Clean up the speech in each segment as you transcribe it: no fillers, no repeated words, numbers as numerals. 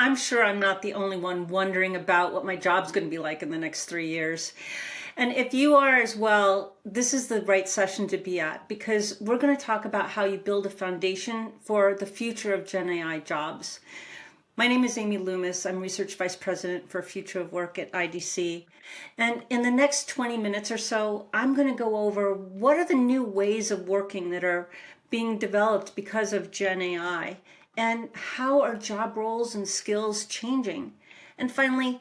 I'm sure I'm not the only one wondering about what my job's going to be like in the next 3 years. And if you are as well, this is the right session to be at because we're going to talk about how you build a foundation for the future of Gen AI jobs. My name is Amy Loomis. I'm Research Vice President for Future of Work at IDC. And in the next 20 minutes or so, I'm going to go over what are the new ways of working that are being developed because of Gen AI, and how are job roles and skills changing? And finally,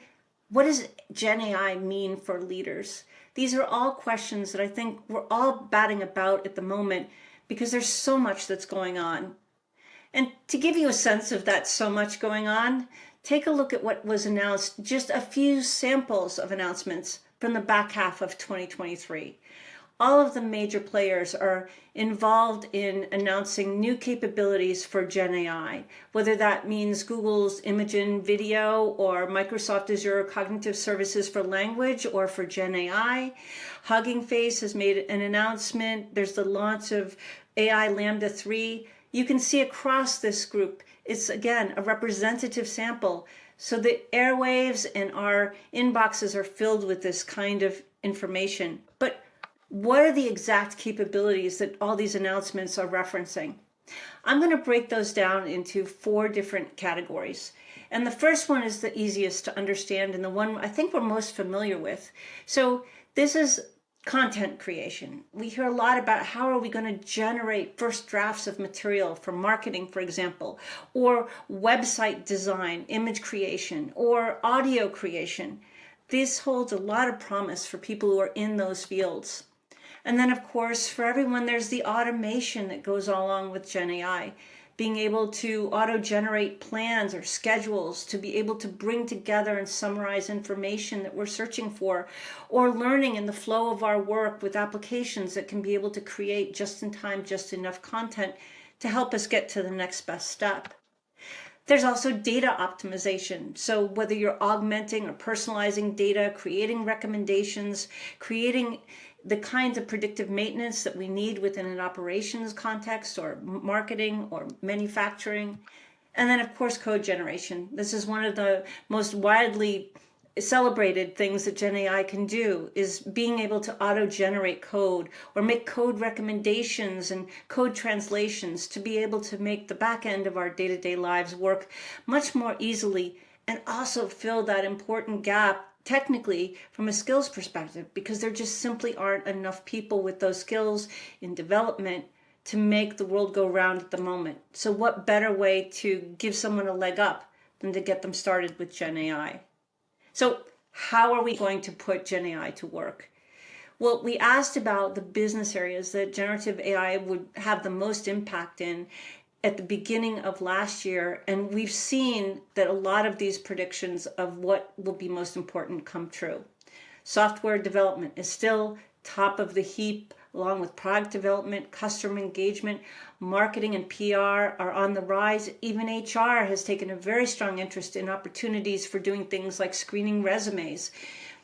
what does Gen AI mean for leaders? These are all questions that I think we're all batting about at the moment because there's so much that's going on. And to give you a sense of that so much going on, take a look at what was announced, just a few samples of announcements from the back half of 2023. All of the major players are involved in announcing new capabilities for Gen AI, whether that means Google's Imagen Video or Microsoft Azure Cognitive Services for Language or for Gen AI. Hugging Face has made an announcement. There's the launch of AI Lambda 3. You can see across this group, it's again a representative sample. So the airwaves and our inboxes are filled with this kind of information. But what are the exact capabilities that all these announcements are referencing? I'm going to break those down into 4 different categories. And the first one is the easiest to understand and the one I think we're most familiar with. So this is content creation. We hear a lot about how are we going to generate first drafts of material for marketing, for example, or website design, image creation, or audio creation. This holds a lot of promise for people who are in those fields. And then, of course, for everyone, there's the automation that goes along with Gen AI. Being able to auto-generate plans or schedules, to be able to bring together and summarize information that we're searching for, or learning in the flow of our work with applications that can be able to create just in time, just enough content to help us get to the next best step. There's also data optimization. So whether you're augmenting or personalizing data, creating recommendations, creating the kinds of predictive maintenance that we need within an operations context or marketing or manufacturing. And then of course, code generation. This is one of the most widely celebrated things that Gen AI can do, is being able to auto-generate code or make code recommendations and code translations to be able to make the back end of our day-to-day lives work much more easily and also fill that important gap technically from a skills perspective, because there just simply aren't enough people with those skills in development to make the world go round at the moment. So what better way to give someone a leg up than to get them started with Gen AI? So how are we going to put Gen AI to work? Well, we asked about the business areas that generative AI would have the most impact in at the beginning of last year, and we've seen that a lot of these predictions of what will be most important come true. Software development is still top of the heap, along with product development, customer engagement, marketing and PR are on the rise. Even HR has taken a very strong interest in opportunities for doing things like screening resumes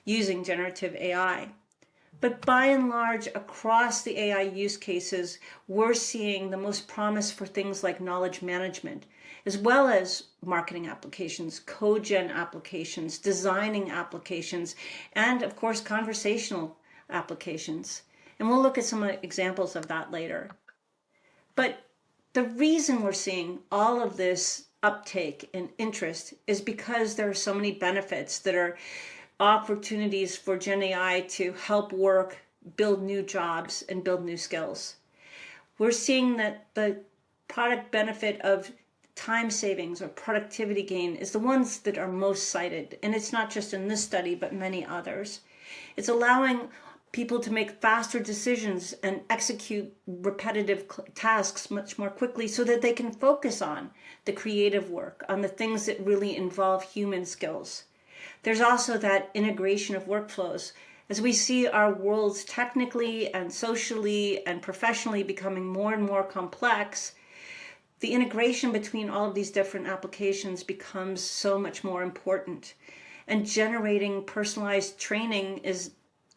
using generative AI. But by and large, across the AI use cases, we're seeing the most promise for things like knowledge management, as well as marketing applications, code gen applications, designing applications, and of course, conversational applications. And we'll look at some examples of that later. But the reason we're seeing all of this uptake and interest is because there are so many benefits that are opportunities for Gen AI to help work, build new jobs, and build new skills. We're seeing that the product benefit of time savings or productivity gain is the ones that are most cited. And it's not just in this study, but many others. It's allowing people to make faster decisions and execute repetitive tasks much more quickly so that they can focus on the creative work, on the things that really involve human skills. There's also that integration of workflows. As we see our worlds technically and socially and professionally becoming more and more complex, the integration between all of these different applications becomes so much more important. And generating personalized training is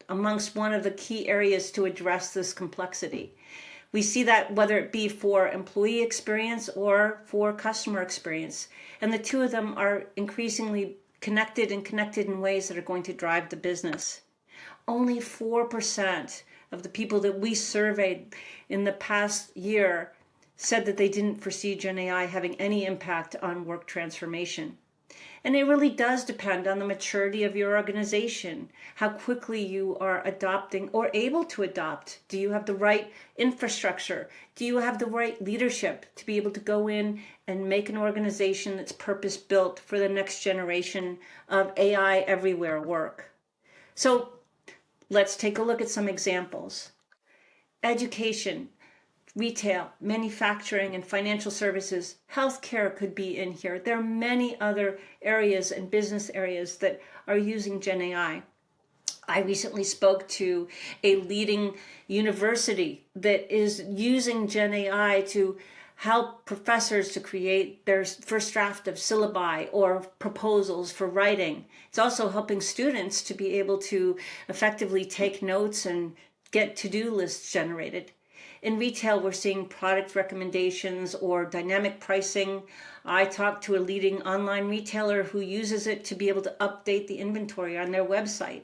amongst one of the key areas to address this complexity. We see that whether it be for employee experience or for customer experience. And the two of them are increasingly connected and connected in ways that are going to drive the business. Only 4% of the people that we surveyed in the past year said that they didn't foresee Gen AI having any impact on work transformation. And it really does depend on the maturity of your organization, how quickly you are adopting or able to adopt. Do you have the right infrastructure? Do you have the right leadership to be able to go in and make an organization that's purpose built for the next generation of AI everywhere work? So let's take a look at some examples. Education, retail, manufacturing, and financial services. Healthcare could be in here. There are many other areas and business areas that are using Gen AI. I recently spoke to a leading university that is using Gen AI to help professors to create their first draft of syllabi or proposals for writing. It's also helping students to be able to effectively take notes and get to-do lists generated. In retail, we're seeing product recommendations or dynamic pricing. I talked to a leading online retailer who uses it to be able to update the inventory on their website.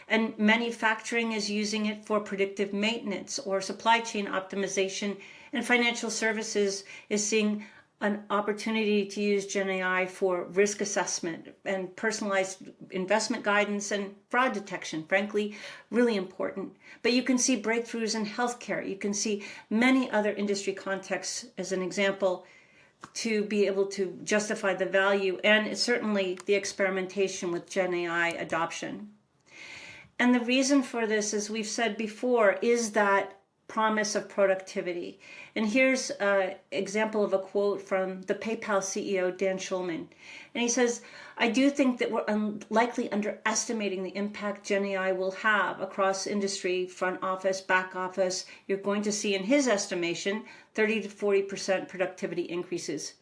And manufacturing is using it for predictive maintenance or supply chain optimization. And financial services is seeing an opportunity to use Gen AI for risk assessment and personalized investment guidance and fraud detection. Frankly, really important. But you can see breakthroughs in healthcare. You can see many other industry contexts as an example to be able to justify the value and certainly the experimentation with Gen AI adoption. And the reason for this, as we've said before, is that promise of productivity. And here's an example of a quote from the PayPal CEO, Dan Schulman. And he says, I do think that we're likely underestimating the impact Gen AI will have across industry, front office, back office. You're going to see in his estimation, 30 to 40% productivity increases.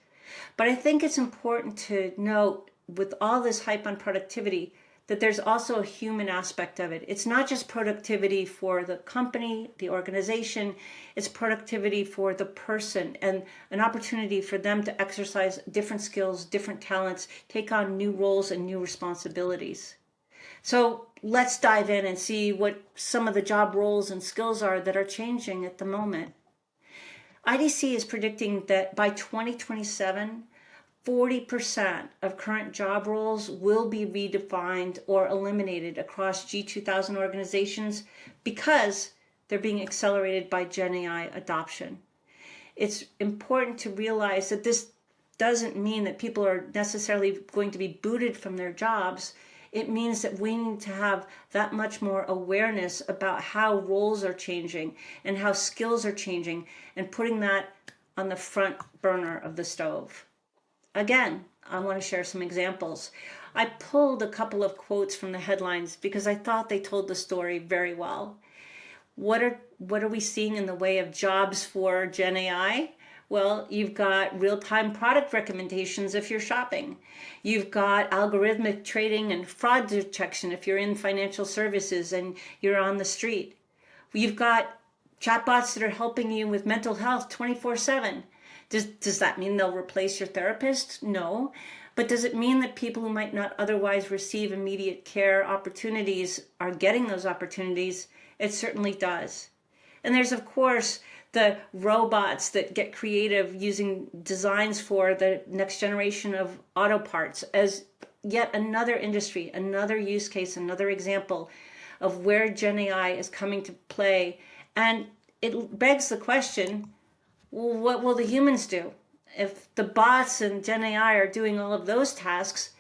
But I think it's important to note with all this hype on productivity, that there's also a human aspect of it. It's not just productivity for the company, the organization, it's productivity for the person and an opportunity for them to exercise different skills, different talents, take on new roles and new responsibilities. So let's dive in and see what some of the job roles and skills are that are changing at the moment. IDC is predicting that by 2027, 40% of current job roles will be redefined or eliminated across G2000 organizations because they're being accelerated by Gen AI adoption. It's important to realize that this doesn't mean that people are necessarily going to be booted from their jobs. It means that we need to have that much more awareness about how roles are changing and how skills are changing and putting that on the front burner of the stove. Again, I want to share some examples. I pulled a couple of quotes from the headlines because I thought they told the story very well. What are we seeing in the way of jobs for Gen AI? Well, you've got real-time product recommendations if you're shopping. You've got algorithmic trading and fraud detection if you're in financial services and you're on the street. You've got chatbots that are helping you with mental health 24/7. Does that mean they'll replace your therapist? No. But does it mean that people who might not otherwise receive immediate care opportunities are getting those opportunities? It certainly does. And there's, of course, the robots that get creative using designs for the next generation of auto parts as yet another industry, another use case, another example of where Gen AI is coming to play. And it begs the question, well, what will the humans do? If the bots and Gen AI are doing all of those tasks,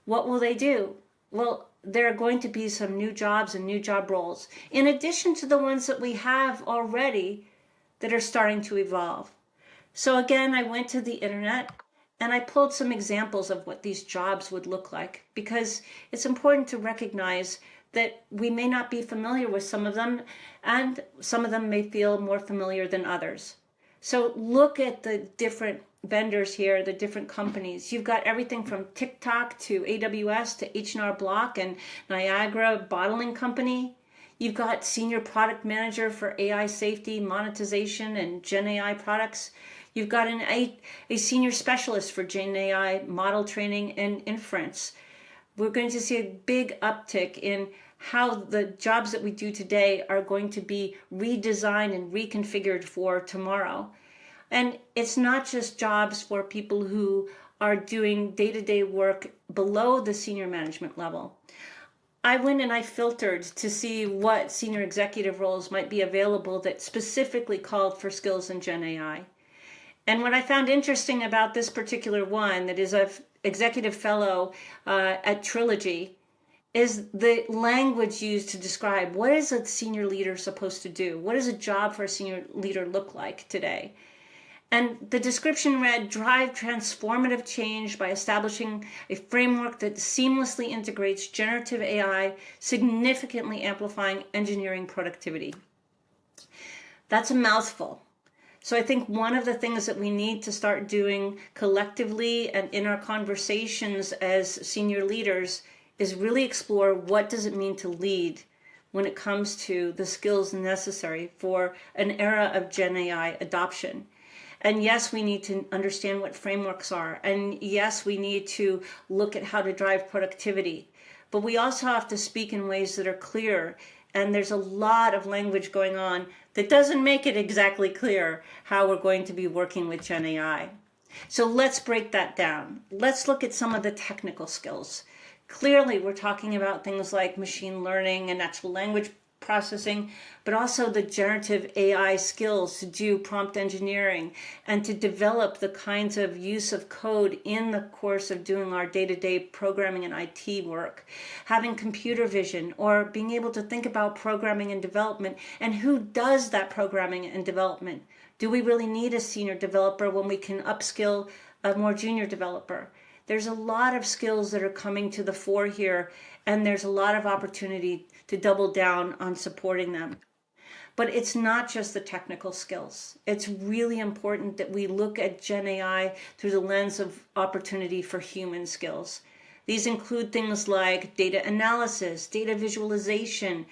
what will they do? Well, there are going to be some new jobs and new job roles, in addition to the ones that we have already that are starting to evolve. So again, I went to the internet and I pulled some examples of what these jobs would look like, because it's important to recognize that we may not be familiar with some of them, and some of them may feel more familiar than others. So look at the different vendors here, the different companies. You've got everything from TikTok to AWS to H&R Block and Niagara Bottling Company. You've got senior product manager for AI safety, monetization, and Gen AI products. You've got a senior specialist for Gen AI model training and inference. We're going to see a big uptick in how the jobs that we do today are going to be redesigned and reconfigured for tomorrow. And it's not just jobs for people who are doing day-to-day work below the senior management level. I went and I filtered to see what senior executive roles might be available that specifically called for skills in Gen AI. And what I found interesting about this particular one, that is an executive fellow at Trilogy, is the language used to describe what is a senior leader supposed to do? What does a job for a senior leader look like today? And the description read, drive transformative change by establishing a framework that seamlessly integrates generative AI, significantly amplifying engineering productivity. That's a mouthful. So I think one of the things that we need to start doing collectively and in our conversations as senior leaders is really explore what does it mean to lead when it comes to the skills necessary for an era of Gen AI adoption. And yes, we need to understand what frameworks are. And yes, we need to look at how to drive productivity. But we also have to speak in ways that are clear. And there's a lot of language going on that doesn't make it exactly clear how we're going to be working with Gen AI. So let's break that down. Let's look at some of the technical skills. Clearly, we're talking about things like machine learning and natural language processing, but also the generative AI skills to do prompt engineering and to develop the kinds of use of code in the course of doing our day-to-day programming and IT work, having computer vision, or being able to think about programming and development, and who does that programming and development. Do we really need a senior developer when we can upskill a more junior developer? There's a lot of skills that are coming to the fore here, and there's a lot of opportunity to double down on supporting them. But it's not just the technical skills. It's really important that we look at Gen AI through the lens of opportunity for human skills. These include things like data analysis, data visualization,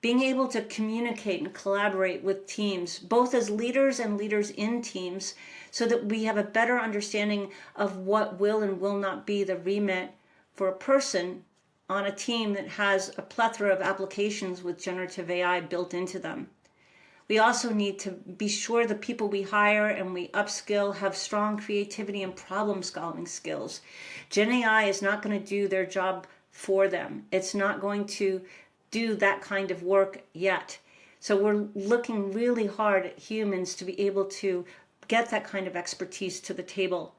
being able to communicate and collaborate with teams, both as leaders and leaders in teams, so that we have a better understanding of what will and will not be the remit for a person on a team that has a plethora of applications with generative AI built into them. We also need to be sure the people we hire and we upskill have strong creativity and problem-solving skills. Gen AI is not going to do their job for them. It's not going to do that kind of work yet. So we're looking really hard at humans to be able to get that kind of expertise to the table.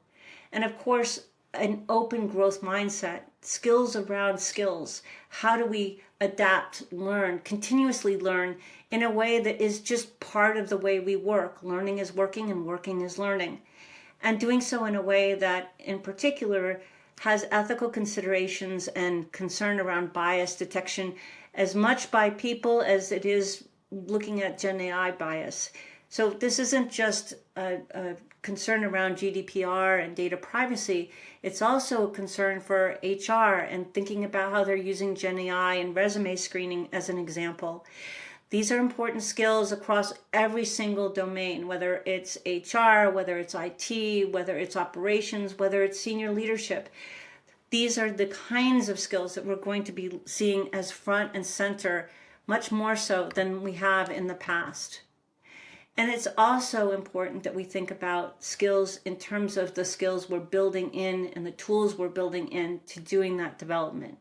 And of course, an open growth mindset, skills around skills. How do we adapt, learn, continuously learn in a way that is just part of the way we work? Learning is working and working is learning. And doing so in a way that, in particular, has ethical considerations and concern around bias detection as much by people as it is looking at Gen AI bias. So this isn't just a concern around GDPR and data privacy. It's also a concern for HR and thinking about how they're using Gen AI and resume screening as an example. These are important skills across every single domain, whether it's HR, whether it's IT, whether it's operations, whether it's senior leadership. These are the kinds of skills that we're going to be seeing as front and center, much more so than we have in the past. And it's also important that we think about skills in terms of the skills we're building in and the tools we're building in to doing that development.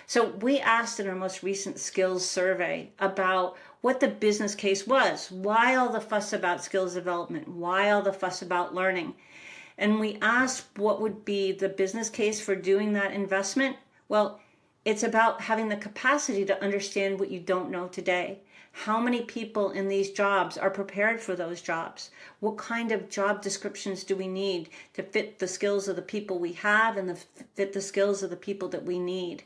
So we asked in our most recent skills survey about what the business case was. Why all the fuss about skills development? Why all the fuss about learning? And we asked what would be the business case for doing that investment. Well, it's about having the capacity to understand what you don't know today. How many people in these jobs are prepared for those jobs? What kind of job descriptions do we need to fit the skills of the people we have and fit the skills of the people that we need?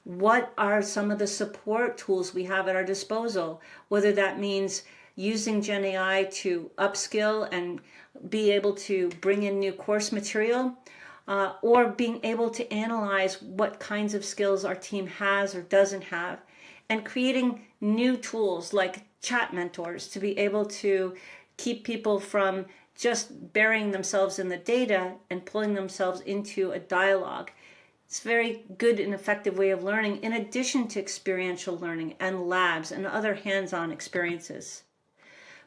What are some of the support tools we have at our disposal? Whether that means using Gen AI to upskill and be able to bring in new course material, or being able to analyze what kinds of skills our team has or doesn't have, and creating new tools like chat mentors to be able to keep people from just burying themselves in the data and pulling themselves into a dialogue. It's a very good and effective way of learning, in addition to experiential learning and labs and other hands-on experiences.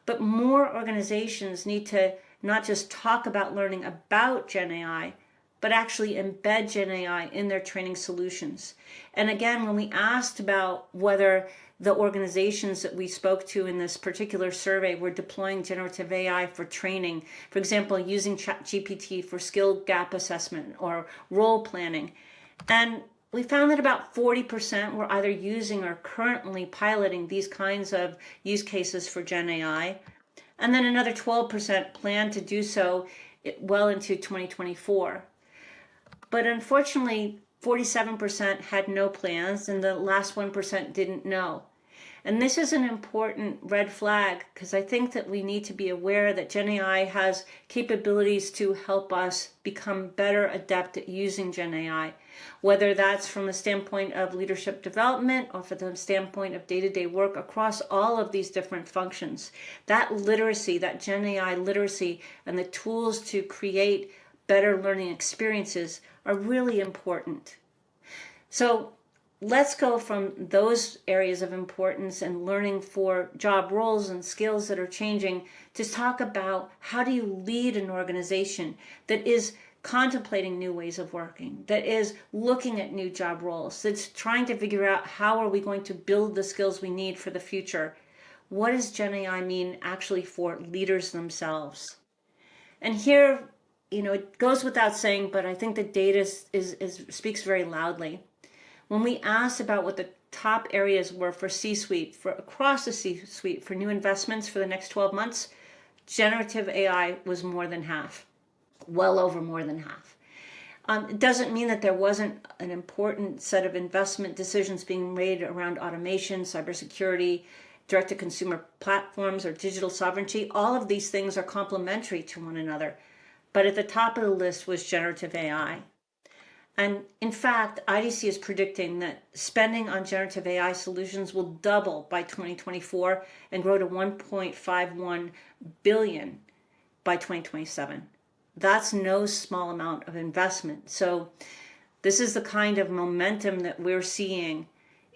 But more organizations need to not just talk about learning about Gen AI, but actually embed Gen AI in their training solutions. And again, when we asked about whether the organizations that we spoke to in this particular survey were deploying generative AI for training, for example, using ChatGPT for skill gap assessment or role planning, and we found that about 40% were either using or currently piloting these kinds of use cases for Gen AI. And then another 12% plan to do so well into 2024. But unfortunately, 47% had no plans, and the last 1% didn't know. And this is an important red flag, because I think that we need to be aware that Gen AI has capabilities to help us become better adept at using Gen AI, whether that's from the standpoint of leadership development or from the standpoint of day-to-day work across all of these different functions. That literacy, that Gen AI literacy, and the tools to create better learning experiences are really important. So let's go from those areas of importance and learning for job roles and skills that are changing to talk about how do you lead an organization that is contemplating new ways of working, that is looking at new job roles, that's trying to figure out how are we going to build the skills we need for the future. What does Gen AI mean actually for leaders themselves? And here, it goes without saying, but I think the data speaks very loudly. When we asked about what the top areas were for C-suite, for across the C-suite for new investments for the next 12 months, generative AI was more than half, well over more than half. It doesn't mean that there wasn't an important set of investment decisions being made around automation, cybersecurity, direct-to-consumer platforms, or digital sovereignty. All of these things are complementary to one another. But at the top of the list was generative AI. And in fact, IDC is predicting that spending on generative AI solutions will double by 2024 and grow to 1.51 billion by 2027. That's no small amount of investment. So this is the kind of momentum that we're seeing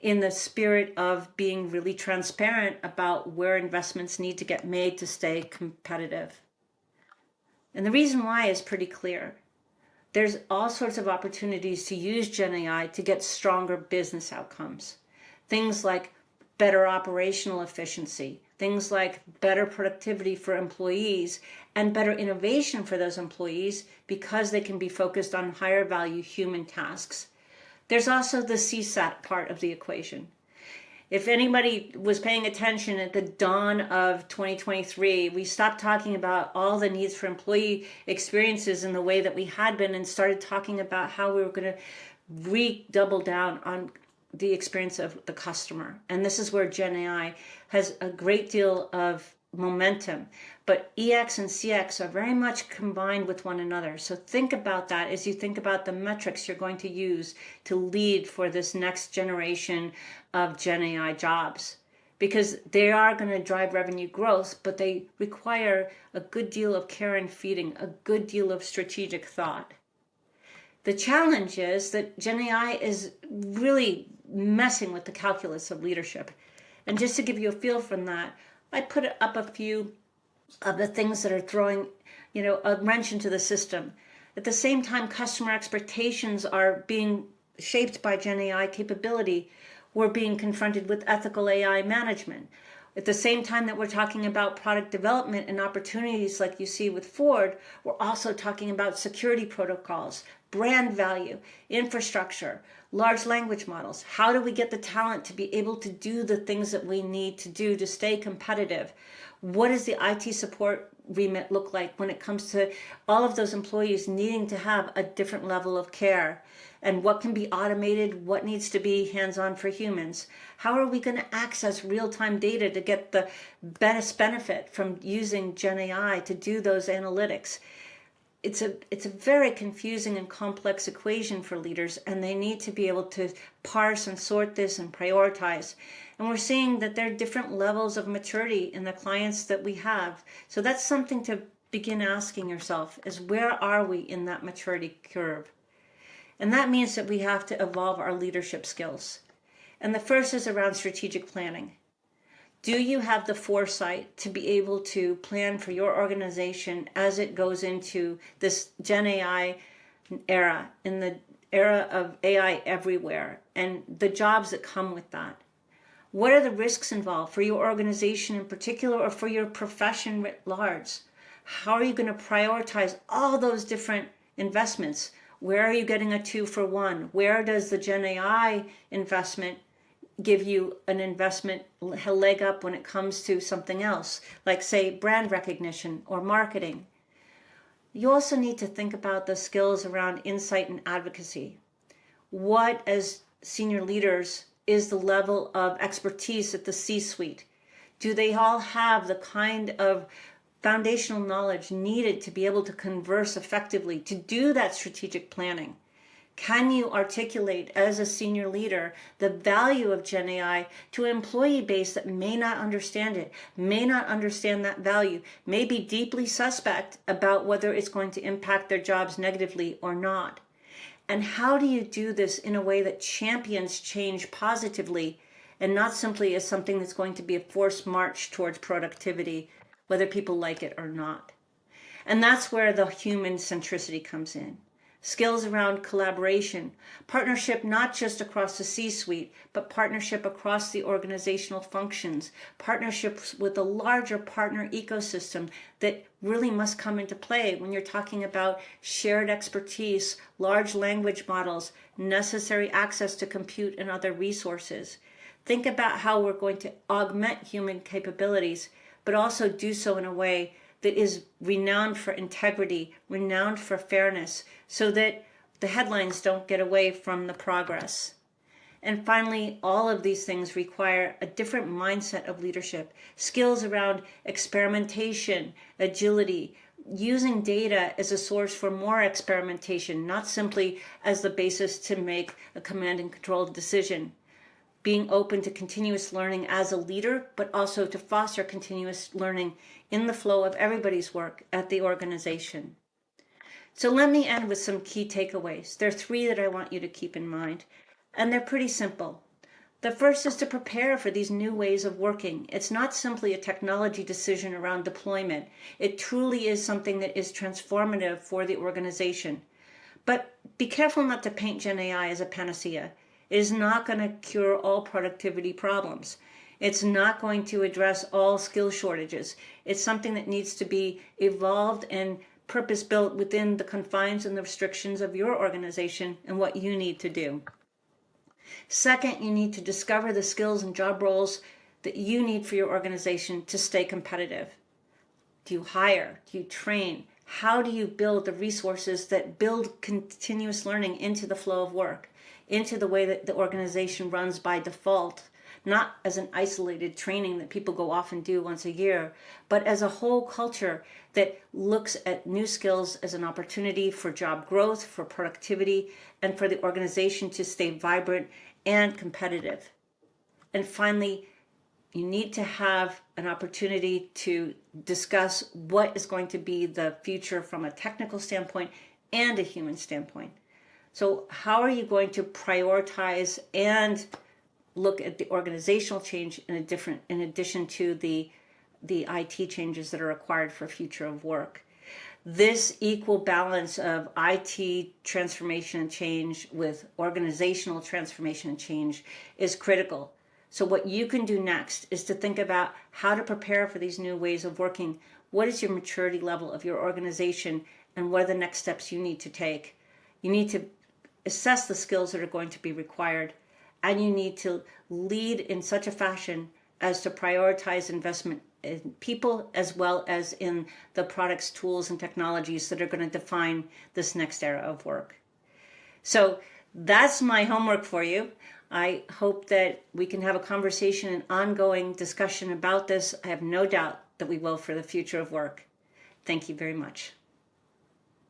in the spirit of being really transparent about where investments need to get made to stay competitive. And the reason why is pretty clear. There's all sorts of opportunities to use Gen AI to get stronger business outcomes. Things like better operational efficiency, things like better productivity for employees, and better innovation for those employees because they can be focused on higher value human tasks. There's also the CSAT part of the equation. If anybody was paying attention at the dawn of 2023, we stopped talking about all the needs for employee experiences in the way that we had been and started talking about how we were going to redouble down on the experience of the customer. And this is where Gen AI has a great deal of momentum. But EX and CX are very much combined with one another. So think about that as you think about the metrics you're going to use to lead for this next generation of Gen AI jobs. Because they are going to drive revenue growth, but they require a good deal of care and feeding, a good deal of strategic thought. The challenge is that Gen AI is really messing with the calculus of leadership. And just to give you a feel from that, I put up a few of the things that are throwing, a wrench into the system. At the same time, customer expectations are being shaped by Gen AI capability. We're being confronted with ethical AI management. At the same time that we're talking about product development and opportunities like you see with Ford, we're also talking about security protocols, brand value, infrastructure, large language models. How do we get the talent to be able to do the things that we need to do to stay competitive? What does the IT support remit look like when it comes to all of those employees needing to have a different level of care? And what can be automated? What needs to be hands-on for humans? How are we going to access real-time data to get the best benefit from using Gen AI to do those analytics? it's a very confusing and complex equation for leaders, and they need to be able to parse and sort this and prioritize. And we're seeing that there are different levels of maturity in the clients that we have. So that's something to begin asking yourself, is where are we in that maturity curve? And that means that we have to evolve our leadership skills. And the first is around strategic planning. Do you have the foresight to be able to plan for your organization as it goes into this Gen AI era, in the era of AI everywhere, and the jobs that come with that? What are the risks involved for your organization in particular, or for your profession writ large? How are you going to prioritize all those different investments? Where are you getting a 2-for-1? Where does the Gen AI investment give you an investment leg up when it comes to something else, like say brand recognition or marketing? You also need to think about the skills around insight and advocacy. What, as senior leaders, is the level of expertise at the C-suite? Do they all have the kind of foundational knowledge needed to be able to converse effectively, to do that strategic planning? Can you articulate as a senior leader the value of Gen AI to an employee base that may not understand it, may not understand that value, may be deeply suspect about whether it's going to impact their jobs negatively or not? And how do you do this in a way that champions change positively and not simply as something that's going to be a forced march towards productivity, whether people like it or not? And that's where the human centricity comes in. Skills around collaboration, partnership not just across the C-suite, but partnership across the organizational functions, partnerships with a larger partner ecosystem that really must come into play when you're talking about shared expertise, large language models, necessary access to compute and other resources. Think about how we're going to augment human capabilities, but also do so in a way that is renowned for integrity, renowned for fairness, so that the headlines don't get away from the progress. And finally, all of these things require a different mindset of leadership, skills around experimentation, agility, using data as a source for more experimentation, not simply as the basis to make a command and control decision. Being open to continuous learning as a leader, but also to foster continuous learning in the flow of everybody's work at the organization. So let me end with some key takeaways. There are 3 that I want you to keep in mind, and they're pretty simple. The first is to prepare for these new ways of working. It's not simply a technology decision around deployment. It truly is something that is transformative for the organization. But be careful not to paint Gen AI as a panacea. It is not going to cure all productivity problems. It's not going to address all skill shortages. It's something that needs to be evolved and purpose-built within the confines and the restrictions of your organization and what you need to do. Second, you need to discover the skills and job roles that you need for your organization to stay competitive. Do you hire? Do you train? How do you build the resources that build continuous learning into the flow of work, into the way that the organization runs by default, not as an isolated training that people go off and do once a year, but as a whole culture that looks at new skills as an opportunity for job growth, for productivity, and for the organization to stay vibrant and competitive. And finally, you need to have an opportunity to discuss what is going to be the future from a technical standpoint and a human standpoint. So how are you going to prioritize and look at the organizational change in addition to the IT changes that are required for future of work? This equal balance of IT transformation and change with organizational transformation and change is critical. So what you can do next is to think about how to prepare for these new ways of working. What is your maturity level of your organization, and what are the next steps you need to take? You need to assess the skills that are going to be required, and you need to lead in such a fashion as to prioritize investment in people as well as in the products, tools, and technologies that are going to define this next era of work. So that's my homework for you. I hope that we can have a conversation and ongoing discussion about this. I have no doubt that we will for the future of work. Thank you very much.